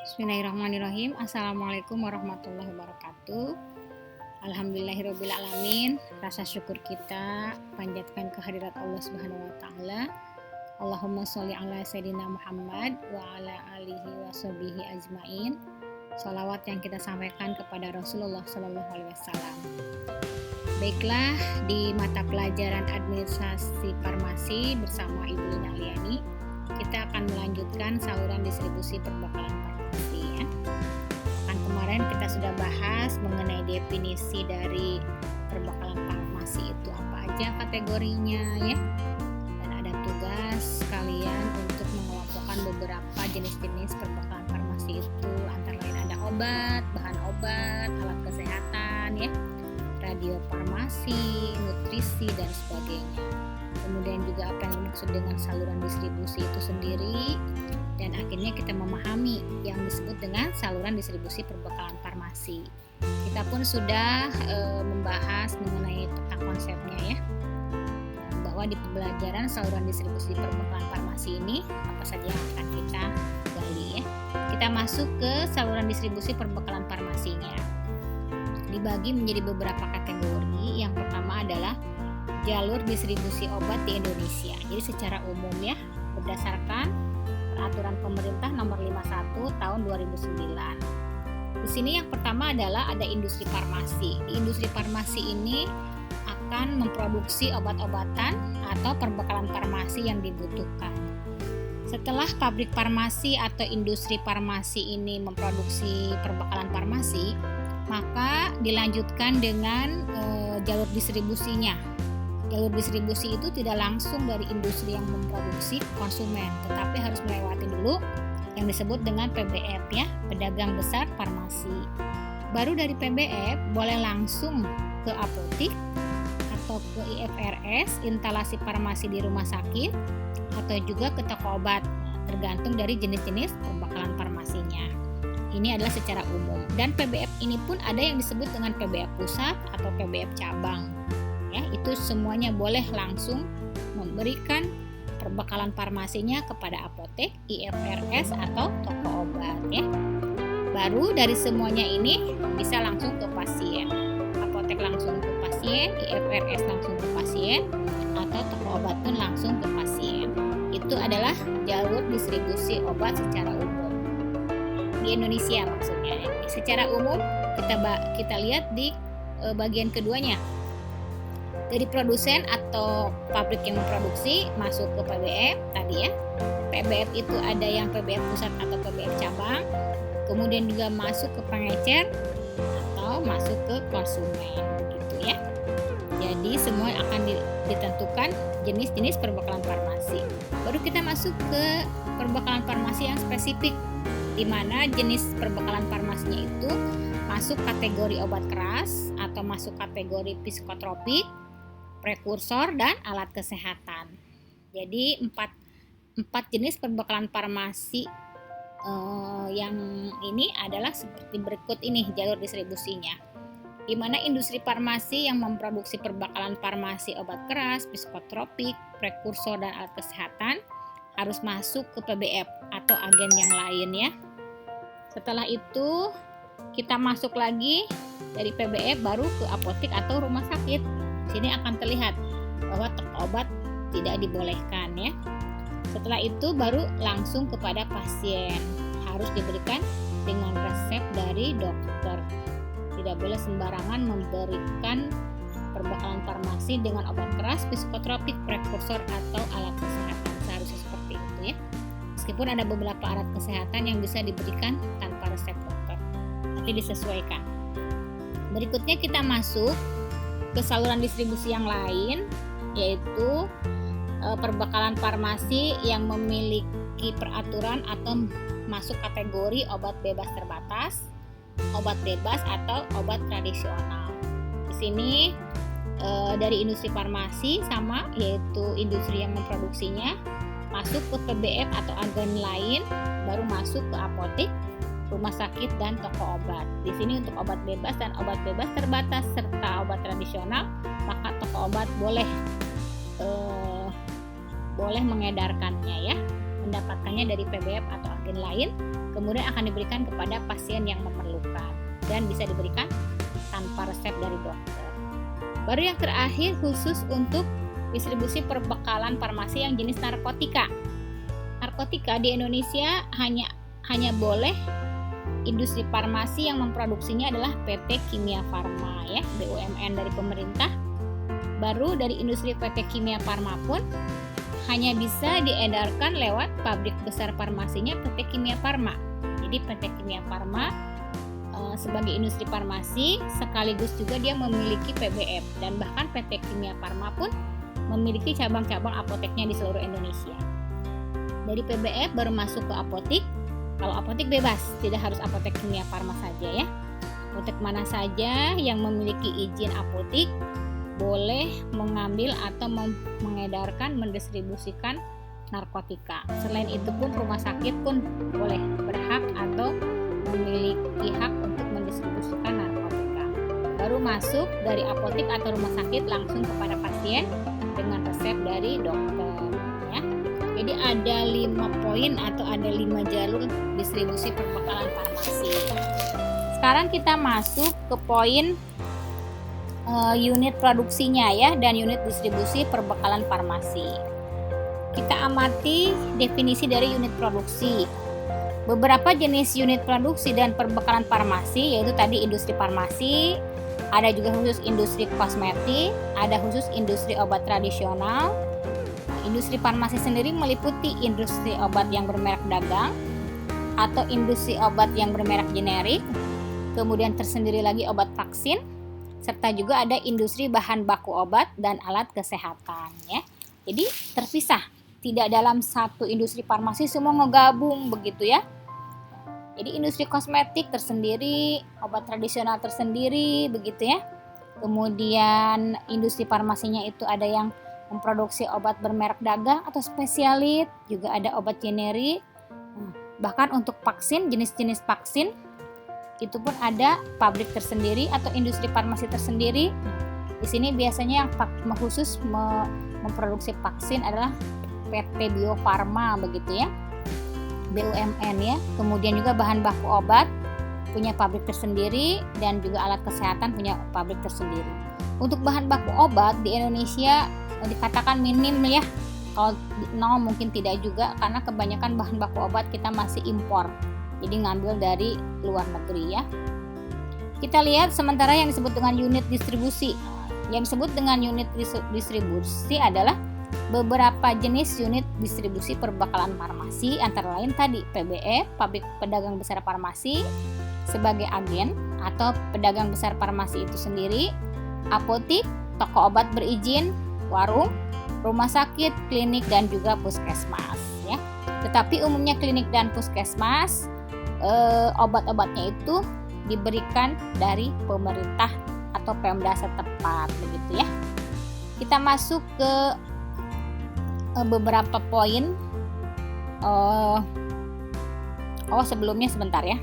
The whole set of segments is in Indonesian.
Bismillahirrahmanirrahim. Assalamualaikum warahmatullahi wabarakatuh. Alhamdulillahirrabbilalamin. Rasa syukur kita panjatkan kehadirat Allah Subhanahu wa taala. Allahumma sholli ala sayyidina Muhammad wa ala alihi wa sahbihi ajmain. Shalawat yang kita sampaikan kepada Rasulullah sallallahu alaihi wasallam. Baiklah, di mata pelajaran administrasi farmasi bersama Ibu Lina Liani, kita akan melanjutkan saluran distribusi perbekalan farmasi ya. Kemarin kita sudah bahas mengenai definisi dari perbekalan farmasi itu apa aja kategorinya ya. Dan ada tugas kalian untuk mengelompokkan beberapa jenis-jenis perbekalan farmasi itu, antara lain ada obat, bahan obat, alat kesehatan ya, radiofarmasi, nutrisi dan sebagainya. Kemudian juga apa yang dimaksud dengan saluran distribusi itu sendiri, dan akhirnya kita memahami yang disebut dengan saluran distribusi perbekalan farmasi. Kita pun sudah membahas mengenai peta konsepnya ya, bahwa di pembelajaran saluran distribusi perbekalan farmasi ini apa saja yang akan kita gali ya. Kita masuk ke saluran distribusi perbekalan farmasinya. Dibagi menjadi beberapa kategori. Yang pertama adalah jalur distribusi obat di Indonesia. Jadi secara umum ya, berdasarkan peraturan pemerintah nomor 51 tahun 2009. Di sini yang pertama adalah ada industri farmasi. Di industri farmasi ini akan memproduksi obat-obatan atau perbekalan farmasi yang dibutuhkan. Setelah pabrik farmasi atau industri farmasi ini memproduksi perbekalan farmasi, maka dilanjutkan dengan jalur distribusinya. Jalur distribusi itu tidak langsung dari industri yang memproduksi konsumen, tetapi harus melewati dulu yang disebut dengan PBF ya, pedagang besar farmasi. Baru dari PBF boleh langsung ke apotik atau ke IFRS, instalasi farmasi di rumah sakit, atau juga ke toko obat, tergantung dari jenis-jenis perbekalan farmasinya. Ini adalah secara umum, dan PBF ini pun ada yang disebut dengan PBF pusat atau PBF cabang. Ya, itu semuanya boleh langsung memberikan perbekalan farmasinya kepada apotek, IFRS atau toko obat ya. Baru dari semuanya ini bisa langsung ke pasien. Apotek langsung ke pasien, IFRS langsung ke pasien, atau toko obat pun langsung ke pasien. Itu adalah jalur distribusi obat secara umum di Indonesia maksudnya. Secara umum kita lihat di bagian keduanya. Dari produsen atau pabrik yang memproduksi masuk ke PBF tadi ya. PBF itu ada yang PBF pusat atau PBF cabang, kemudian juga masuk ke pengecer atau masuk ke konsumen gitu ya. Jadi semua akan ditentukan jenis-jenis perbekalan farmasi. Baru kita masuk ke perbekalan farmasi yang spesifik, di mana jenis perbekalan farmasinya itu masuk kategori obat keras atau masuk kategori psikotropik, prekursor, dan alat kesehatan. Jadi empat jenis perbekalan farmasi yang ini adalah seperti berikut ini jalur distribusinya. Di mana industri farmasi yang memproduksi perbekalan farmasi obat keras, psikotropik, prekursor, dan alat kesehatan harus masuk ke PBF atau agen yang lain ya. Setelah itu kita masuk lagi dari PBF baru ke apotek atau rumah sakit. Sini akan terlihat bahwa toko obat tidak dibolehkan ya. Setelah itu baru langsung kepada pasien, harus diberikan dengan resep dari dokter. Tidak boleh sembarangan memberikan perbekalan farmasi dengan obat keras, psikotropik, prekursor, atau alat kesehatan. Seharusnya seperti itu ya. Meskipun ada beberapa alat kesehatan yang bisa diberikan tanpa resep dokter, nanti disesuaikan. Berikutnya kita masuk ke saluran distribusi yang lain, yaitu perbekalan farmasi yang memiliki peraturan atau masuk kategori obat bebas terbatas, obat bebas, atau obat tradisional. Di sini dari industri farmasi sama, yaitu industri yang memproduksinya, masuk ke PBF atau agen lain, baru masuk ke apotek, rumah sakit, dan toko obat. Di sini untuk obat bebas dan obat bebas terbatas serta obat tradisional, maka toko obat boleh mengedarkannya ya, mendapatkannya dari PBF atau agen lain kemudian akan diberikan kepada pasien yang memerlukan dan bisa diberikan tanpa resep dari dokter. Baru yang terakhir khusus untuk distribusi perbekalan farmasi yang jenis narkotika. Narkotika di Indonesia hanya boleh industri farmasi yang memproduksinya adalah PT Kimia Farma ya, BUMN dari pemerintah. Baru dari industri PT Kimia Farma pun hanya bisa diedarkan lewat pabrik besar farmasinya PT Kimia Farma. Jadi PT Kimia Farma sebagai industri farmasi sekaligus juga dia memiliki PBF, dan bahkan PT Kimia Farma pun memiliki cabang-cabang apoteknya di seluruh Indonesia. Dari PBF baru masuk ke apotik. Kalau apotik bebas, tidak harus apotek Kimia Farma saja ya. Apotek mana saja yang memiliki izin apotik boleh mengambil atau mengedarkan, mendistribusikan narkotika. Selain itu pun rumah sakit pun boleh berhak atau memiliki hak untuk mendistribusikan narkotika. Baru masuk dari apotik atau rumah sakit langsung kepada pasien dengan resep dari dokter ya. Jadi ada 5 poin atau ada 5 jalur distribusi perbekalan farmasi. Sekarang kita masuk ke poin unit produksinya ya, dan unit distribusi perbekalan farmasi. Kita amati definisi dari unit produksi. Beberapa jenis unit produksi dan perbekalan farmasi yaitu tadi industri farmasi, ada juga khusus industri kosmetik, ada khusus industri obat tradisional. Industri farmasi sendiri meliputi industri obat yang bermerek dagang atau industri obat yang bermerek generik, kemudian tersendiri lagi obat vaksin, serta juga ada industri bahan baku obat dan alat kesehatan ya. Jadi terpisah, tidak dalam satu industri farmasi semua ngegabung begitu ya. Jadi industri kosmetik tersendiri, obat tradisional tersendiri begitu ya. Kemudian industri farmasinya itu ada yang memproduksi obat bermerek dagang atau spesialit, juga ada obat generik. Bahkan untuk vaksin, jenis-jenis vaksin itu pun ada pabrik tersendiri atau industri farmasi tersendiri. Di sini biasanya yang khusus memproduksi vaksin adalah PT Bio Farma begitu ya, BUMN ya. Kemudian juga bahan baku obat punya pabrik tersendiri dan juga alat kesehatan punya pabrik tersendiri. Untuk bahan baku obat di Indonesia dikatakan minim ya. Kalau nol mungkin tidak juga, karena kebanyakan bahan baku obat kita masih impor. Jadi ngambil dari luar negeri ya. Kita lihat sementara yang disebut dengan unit distribusi. Yang disebut dengan unit distribusi adalah beberapa jenis unit distribusi perbekalan farmasi, antara lain tadi PBF, pabrik pedagang besar farmasi sebagai agen atau pedagang besar farmasi itu sendiri, apotik, toko obat berizin, warung, rumah sakit, klinik dan juga puskesmas ya. Tetapi umumnya klinik dan puskesmas obat-obatnya itu diberikan dari pemerintah atau Pemda setempat begitu ya. Kita masuk ke beberapa poin. Sebelumnya sebentar ya.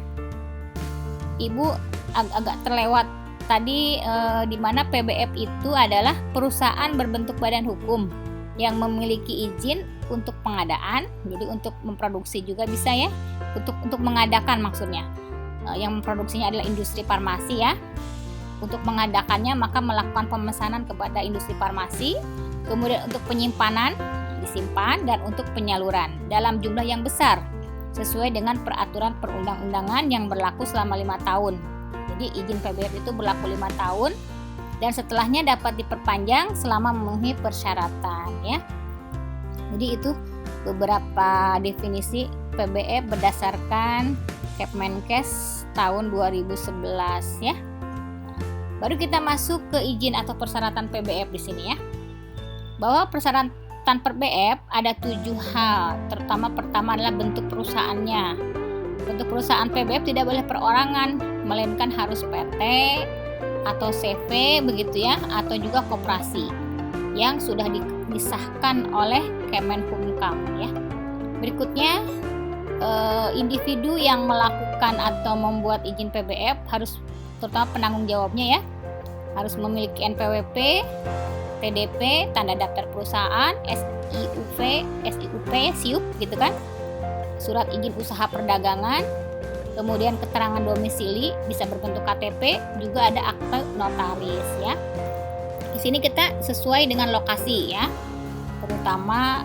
Ibu agak terlewat tadi di mana PBF itu adalah perusahaan berbentuk badan hukum yang memiliki izin untuk pengadaan, jadi untuk memproduksi juga bisa ya, untuk mengadakan maksudnya. Yang memproduksinya adalah industri farmasi ya. Untuk mengadakannya maka melakukan pemesanan kepada industri farmasi, kemudian untuk penyimpanan disimpan, dan untuk penyaluran dalam jumlah yang besar sesuai dengan peraturan perundang-undangan yang berlaku selama 5 tahun. Jadi izin PBF itu berlaku 5 tahun dan setelahnya dapat diperpanjang selama memenuhi persyaratan ya. Jadi itu beberapa definisi PBF berdasarkan Kepmenkes tahun 2011 ya. Baru kita masuk ke izin atau persyaratan PBF di sini ya. Bahwa persyaratan PBF ada 7 hal. Terutama pertama adalah bentuk perusahaannya. Bentuk perusahaan PBF tidak boleh perorangan, melainkan harus PT atau CV begitu ya, atau juga koperasi yang sudah disahkan oleh Kemenkumham ya. Berikutnya individu yang melakukan atau membuat izin PBF harus, terutama penanggung jawabnya ya, harus memiliki NPWP, TDP, tanda daftar perusahaan, SIUP, SIUP gitu kan. surat izin usaha perdagangan, kemudian keterangan domisili bisa berbentuk KTP, juga ada akte notaris ya. Di sini kita sesuai dengan lokasi ya, terutama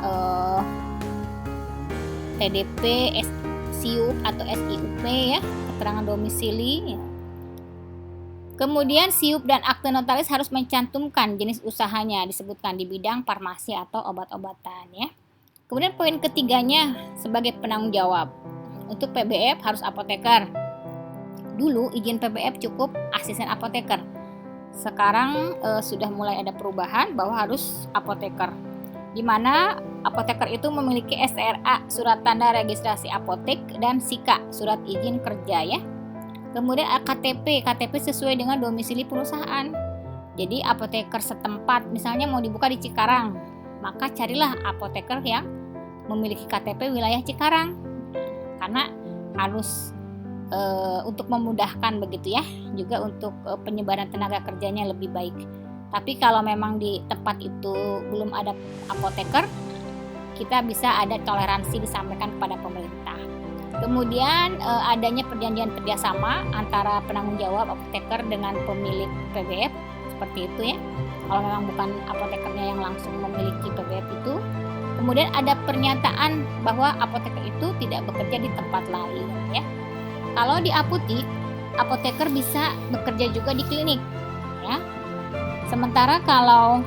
TDP, SIUP atau SIUP ya, keterangan domisili ya. Kemudian SIUP dan akte notaris harus mencantumkan jenis usahanya, disebutkan di bidang farmasi atau obat-obatan ya. Kemudian poin ketiganya sebagai penanggung jawab. Untuk PBF harus apoteker. Dulu izin PBF cukup asisten apoteker. Sekarang sudah mulai ada perubahan bahwa harus apoteker. Di mana apoteker itu memiliki SRA, surat tanda registrasi apotek, dan SIKA, surat izin kerja ya. Kemudian KTP sesuai dengan domisili perusahaan. Jadi apoteker setempat misalnya mau dibuka di Cikarang, maka carilah apoteker yang memiliki KTP wilayah Cikarang, karena harus untuk memudahkan begitu ya, juga untuk penyebaran tenaga kerjanya lebih baik. Tapi kalau memang di tempat itu belum ada apoteker, kita bisa ada toleransi disampaikan kepada pemerintah. Kemudian adanya perjanjian kerjasama antara penanggung jawab apoteker dengan pemilik PBF, seperti itu ya. Kalau memang bukan apotekernya yang langsung memiliki PBF itu. Kemudian ada pernyataan bahwa apoteker itu tidak bekerja di tempat lain ya. Kalau di apotik, apoteker bisa bekerja juga di klinik ya. Sementara kalau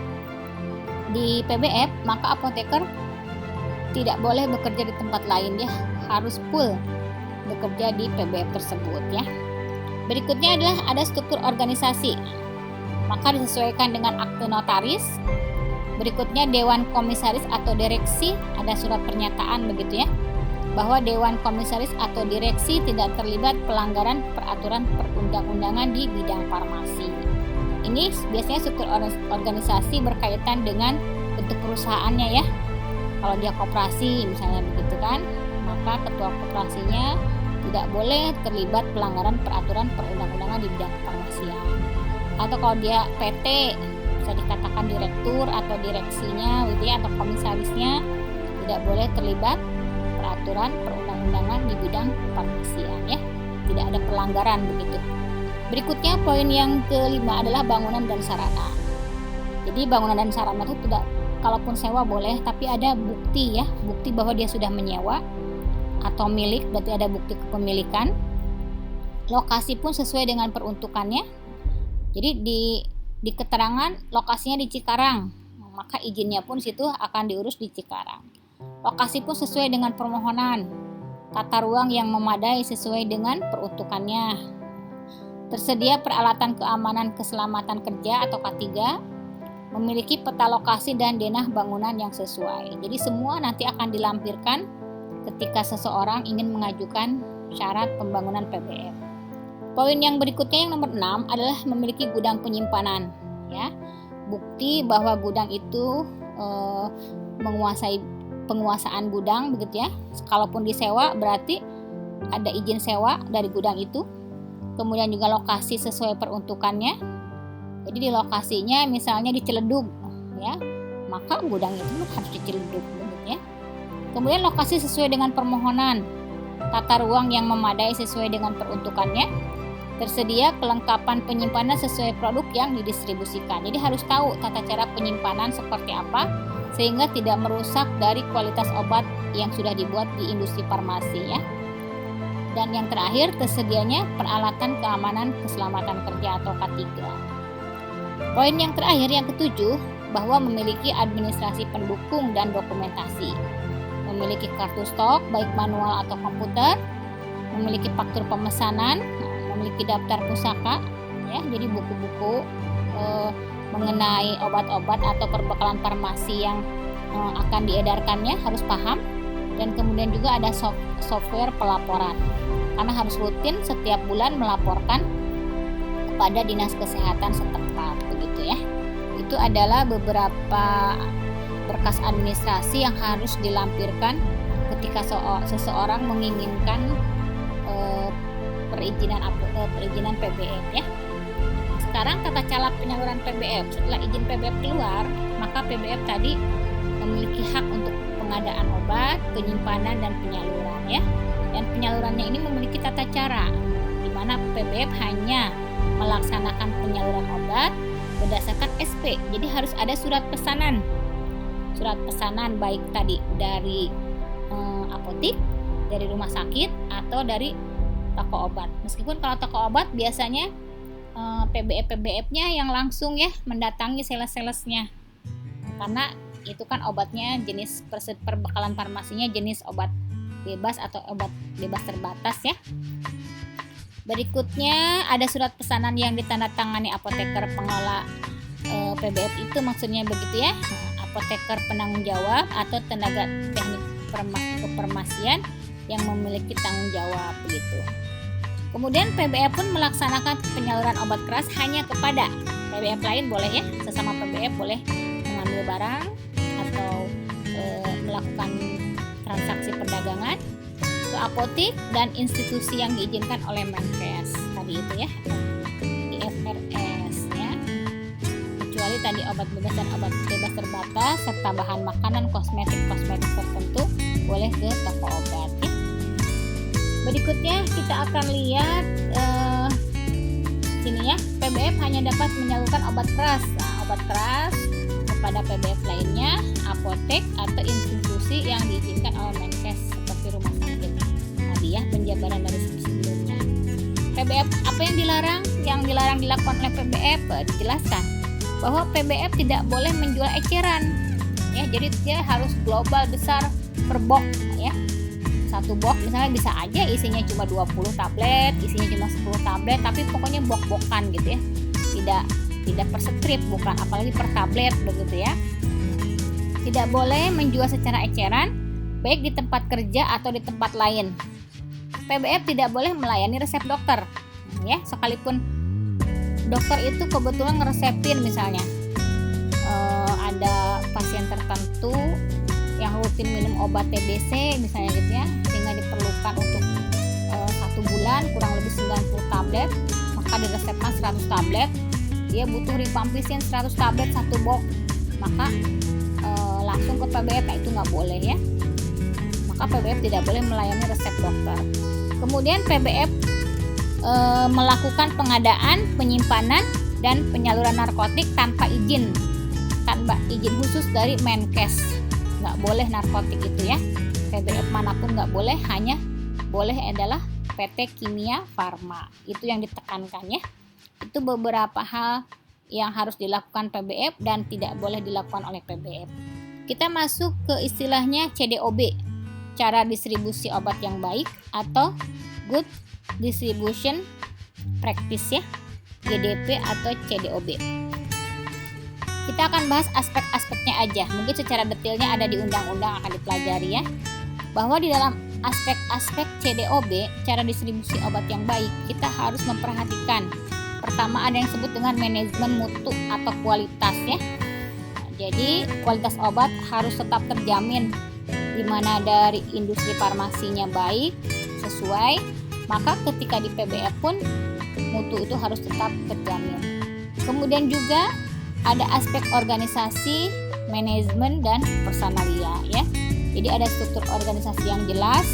di PBF, maka apoteker tidak boleh bekerja di tempat lain ya, harus full bekerja di PBF tersebut ya. Berikutnya adalah ada struktur organisasi, maka disesuaikan dengan akte notaris. Berikutnya dewan komisaris atau direksi, ada surat pernyataan begitu ya, bahwa dewan komisaris atau direksi tidak terlibat pelanggaran peraturan perundang-undangan di bidang farmasi. Ini biasanya struktur organisasi berkaitan dengan bentuk perusahaannya ya. Kalau dia koperasi misalnya begitu kan, maka ketua koperasinya tidak boleh terlibat pelanggaran peraturan perundang-undangan di bidang kefarmasian. Atau kalau dia PT, bisa dikatakan direktur atau direksinya gitu ya, atau komisarisnya tidak boleh terlibat peraturan perundang-undangan di bidang kefarmasian ya. Tidak ada pelanggaran begitu. Berikutnya poin yang kelima adalah bangunan dan sarana. Jadi bangunan dan sarana itu tidak, kalaupun sewa boleh, tapi ada bukti ya, bukti bahwa dia sudah menyewa atau milik, berarti ada bukti kepemilikan. Lokasi pun sesuai dengan peruntukannya. Jadi di keterangan lokasinya di Cikarang, maka izinnya pun situ akan diurus di Cikarang. Lokasi pun sesuai dengan permohonan. Tata ruang yang memadai sesuai dengan peruntukannya. Tersedia peralatan keamanan keselamatan kerja atau K3, memiliki peta lokasi dan denah bangunan yang sesuai. Jadi semua nanti akan dilampirkan ketika seseorang ingin mengajukan syarat pembangunan PBF. Poin yang berikutnya yang nomor 6 adalah memiliki gudang penyimpanan ya. Bukti bahwa gudang itu menguasai penguasaan gudang begitu ya. Kalaupun disewa berarti ada izin sewa dari gudang itu. Kemudian juga lokasi sesuai peruntukannya. Jadi di lokasinya misalnya di Ciledug ya, maka gudang itu harus di Ciledug begitu ya. Kemudian lokasi sesuai dengan permohonan, tata ruang yang memadai sesuai dengan peruntukannya, tersedia kelengkapan penyimpanan sesuai produk yang didistribusikan. Jadi harus tahu tata cara penyimpanan seperti apa sehingga tidak merusak dari kualitas obat yang sudah dibuat di industri farmasi ya. Dan yang terakhir, tersedianya peralatan keamanan keselamatan kerja atau K3. Poin yang terakhir yang ketujuh, bahwa memiliki administrasi pendukung dan dokumentasi, memiliki kartu stok baik manual atau komputer, memiliki faktur pemesanan, memiliki daftar pusaka ya, jadi buku-buku mengenai obat-obat atau perbekalan farmasi yang akan diedarkannya harus paham. Dan kemudian juga ada software pelaporan, karena harus rutin setiap bulan melaporkan kepada dinas kesehatan setempat begitu ya. Itu adalah beberapa berkas administrasi yang harus dilampirkan ketika seseorang menginginkan perizinan PBF ya. Sekarang tata cara penyaluran PBF. Setelah izin PBF keluar, maka PBF tadi memiliki hak untuk pengadaan obat, penyimpanan dan penyaluran ya. Dan penyalurannya ini memiliki tata cara di mana PBF hanya melaksanakan penyaluran obat berdasarkan SP. Jadi harus ada surat pesanan. Surat pesanan baik tadi dari apotik, dari rumah sakit atau dari toko obat. Meskipun kalau toko obat biasanya PBF-PBF-nya yang langsung ya mendatangi sales-salesnya. Karena itu kan obatnya jenis perbekalan farmasinya jenis obat bebas atau obat bebas terbatas ya. Berikutnya ada surat pesanan yang ditandatangani apoteker pengelola PBF itu maksudnya begitu ya. Apoteker penanggung jawab atau tenaga teknik kefarmasian yang memiliki tanggung jawab begitu. Kemudian PBF pun melaksanakan penyaluran obat keras hanya kepada PBF lain boleh ya, sesama PBF boleh mengambil barang atau melakukan transaksi perdagangan ke apotik dan institusi yang diizinkan oleh Menkes tadi itu ya, IFRS ya. Kecuali tadi obat bebas dan obat bebas terbatas serta bahan makanan kosmetik tertentu boleh ke toko obat ya. Berikutnya kita akan lihat sini ya, PBF hanya dapat menyalurkan obat keras. Nah, obat keras kepada PBF lainnya, apotek atau institusi yang diizinkan oleh Menkes seperti rumah sakit. Tadi ya penjabaran dari sebelumnya. PBF apa yang dilarang? Yang dilarang dilakukan oleh PBF dijelaskan bahwa PBF tidak boleh menjual eceran. Ya, jadi dia harus global besar per box ya. Satu box misalnya bisa aja isinya cuma 20 tablet, isinya cuma 10 tablet, tapi pokoknya box-boxan gitu ya. Tidak per strip, bukan apalagi per tablet begitu ya. Tidak boleh menjual secara eceran baik di tempat kerja atau di tempat lain. PBF tidak boleh melayani resep dokter. Ya, sekalipun dokter itu kebetulan ngeresepin misalnya ada pasien tertentu yang rutin minum obat TBC misalnya gitu ya, sehingga diperlukan untuk 1 bulan kurang lebih 90 tablet, maka diresepkan 100 tablet, dia butuh rifampicin 100 tablet 1 box, maka langsung ke PBF. Nah, itu nggak boleh ya, maka PBF tidak boleh melayani resep dokter. Kemudian PBF melakukan pengadaan, penyimpanan dan penyaluran narkotik tanpa izin khusus dari Menkes. Nggak boleh narkotik itu ya, PBF manapun nggak boleh, hanya boleh adalah PT Kimia Farma. Itu yang ditekankan ya. Itu beberapa hal yang harus dilakukan PBF dan tidak boleh dilakukan oleh PBF. Kita masuk ke istilahnya CDOB, cara distribusi obat yang baik atau Good Distribution Practice ya, GDP atau CDOB. Kita akan bahas aspek-aspeknya aja, mungkin secara detailnya ada di undang-undang akan dipelajari ya. Bahwa di dalam aspek-aspek CDOB, cara distribusi obat yang baik, kita harus memperhatikan. Pertama ada yang disebut dengan manajemen mutu atau kualitas ya. Jadi kualitas obat harus tetap terjamin, di mana dari industri farmasinya baik, sesuai, maka ketika di PBF pun mutu itu harus tetap terjamin. Kemudian juga ada aspek organisasi, manajemen, dan personalia ya. Jadi ada struktur organisasi yang jelas,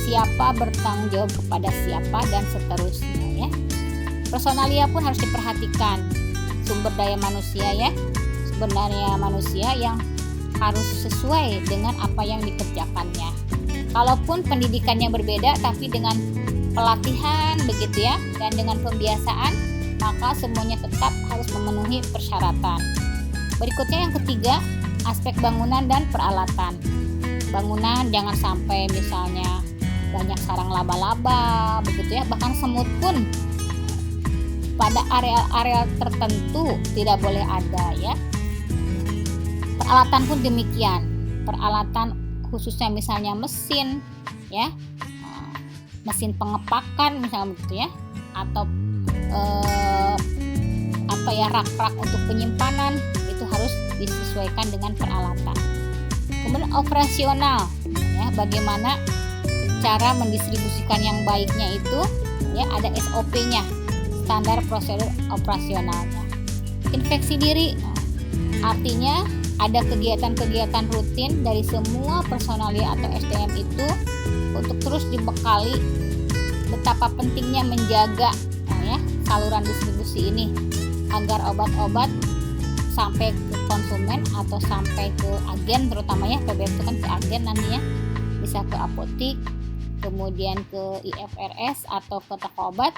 siapa bertanggung jawab kepada siapa, dan seterusnya ya. Personalia pun harus diperhatikan, sumber daya manusia ya, sumber daya manusia yang harus sesuai dengan apa yang dikerjakannya. Kalaupun pendidikannya berbeda, tapi dengan pelatihan begitu ya, dan dengan pembiasaan, maka semuanya tetap harus memenuhi persyaratan. Berikutnya yang ketiga, aspek bangunan dan peralatan. Bangunan jangan sampai misalnya banyak sarang laba-laba begitu ya, bahkan semut pun pada area-area tertentu tidak boleh ada ya. Peralatan pun demikian. Peralatan khususnya misalnya mesin ya, mesin pengepakan misalnya begitu ya, atau rak-rak untuk penyimpanan, itu harus disesuaikan dengan peralatan. Kemudian operasional ya, bagaimana cara mendistribusikan yang baiknya itu ya, ada SOP-nya, standar prosedur operasionalnya. Infeksi diri artinya ada kegiatan-kegiatan rutin dari semua personalia atau SDM itu untuk terus dibekali betapa pentingnya menjaga saluran distribusi ini agar obat-obat sampai ke konsumen atau sampai ke agen, terutama ya PBF itu kan ke agen nantinya, bisa ke apotik, kemudian ke IFRS atau ke toko obat,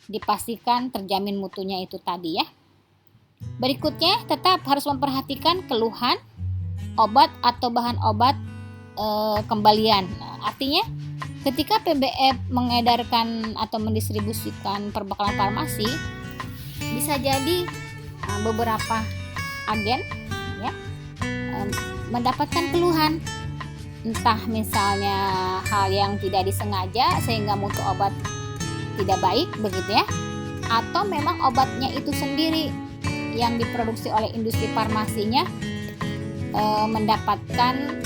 dipastikan terjamin mutunya itu tadi ya. Berikutnya tetap harus memperhatikan keluhan obat atau bahan obat kembalian. Artinya ketika PBF mengedarkan atau mendistribusikan perbekalan farmasi, bisa jadi beberapa agen ya mendapatkan keluhan, entah misalnya hal yang tidak disengaja sehingga mutu obat tidak baik begitu ya, atau memang obatnya itu sendiri yang diproduksi oleh industri farmasinya mendapatkan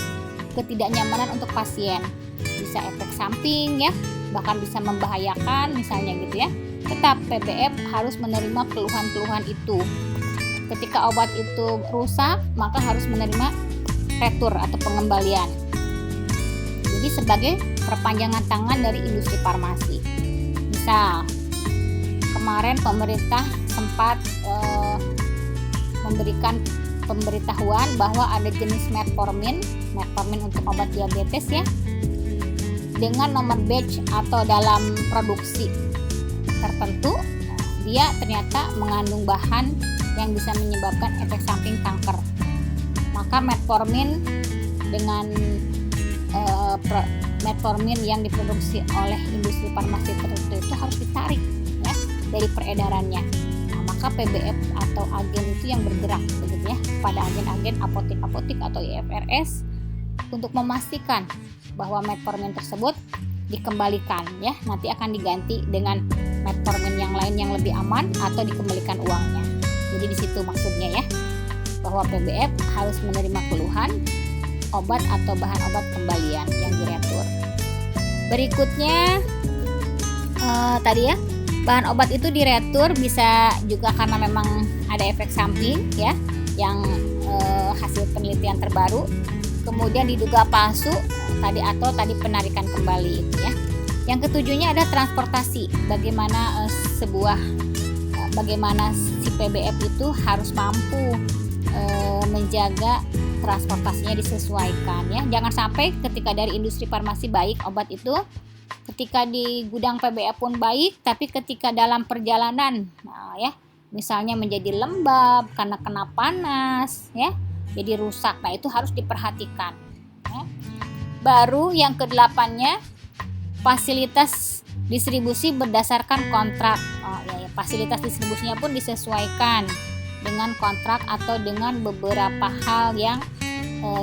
ketidaknyamanan untuk pasien, bisa efek samping ya, bahkan bisa membahayakan misalnya gitu ya. Tetap PBF harus menerima keluhan-keluhan itu. Ketika obat itu rusak, maka harus menerima retur atau pengembalian. Jadi sebagai perpanjangan tangan dari industri farmasi. Misal kemarin pemerintah sempat memberikan pemberitahuan bahwa ada jenis metformin untuk obat diabetes ya, dengan nomor batch atau dalam produksi tertentu dia ternyata mengandung bahan yang bisa menyebabkan efek samping kanker. Maka metformin dengan metformin yang diproduksi oleh industri farmasi tertentu itu harus ditarik ya dari peredarannya. Nah, maka PBF atau agen itu yang bergerak begitu ya pada agen-agen apotek-apotek atau IFRS untuk memastikan bahwa metformin tersebut dikembalikan ya, nanti akan diganti dengan metformin yang lain yang lebih aman atau dikembalikan uangnya. Jadi di situ maksudnya ya, bahwa PBF harus menerima keluhan obat atau bahan obat kembalian yang diretur. Berikutnya tadi ya, bahan obat itu diretur bisa juga karena memang ada efek samping ya, yang hasil penelitian terbaru, kemudian diduga palsu tadi atau tadi penarikan kembali itu ya. Yang ketujuhnya ada transportasi. Bagaimana bagaimana si PBF itu harus mampu menjaga transportasinya disesuaikan ya. Jangan sampai ketika dari industri farmasi baik obat itu, ketika di gudang PBF pun baik, tapi ketika dalam perjalanan ya misalnya menjadi lembab karena kena panas ya, jadi rusak. Nah, itu harus diperhatikan ya. Baru yang ke-8-nya fasilitas distribusi berdasarkan kontrak. Fasilitas distribusinya pun disesuaikan dengan kontrak atau dengan beberapa hal yang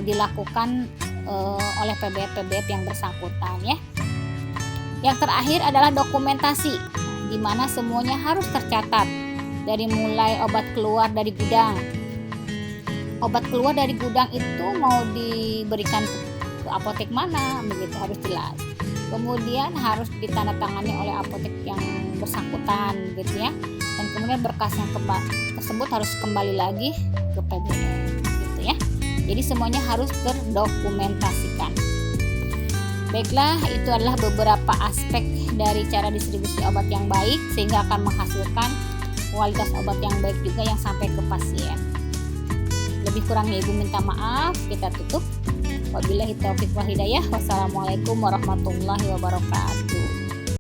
dilakukan oleh PBF yang bersangkutan ya. Yang terakhir adalah dokumentasi, di mana semuanya harus tercatat dari mulai obat keluar dari gudang. Obat keluar dari gudang itu mau diberikan ke apotek mana, begitu harus jelas. Kemudian harus ditandatangani oleh apotek yang bersangkutan gitu ya. Dan kemudian berkas yang tersebut harus kembali lagi ke PBF gitu ya. Jadi semuanya harus terdokumentasikan. Baiklah, itu adalah beberapa aspek dari cara distribusi obat yang baik sehingga akan menghasilkan kualitas obat yang baik juga yang sampai ke pasien. Lebih kurangnya Ibu minta maaf, kita tutup. Wabillahi taufiq wal hidayah. Wassalamualaikum warahmatullahi wabarakatuh.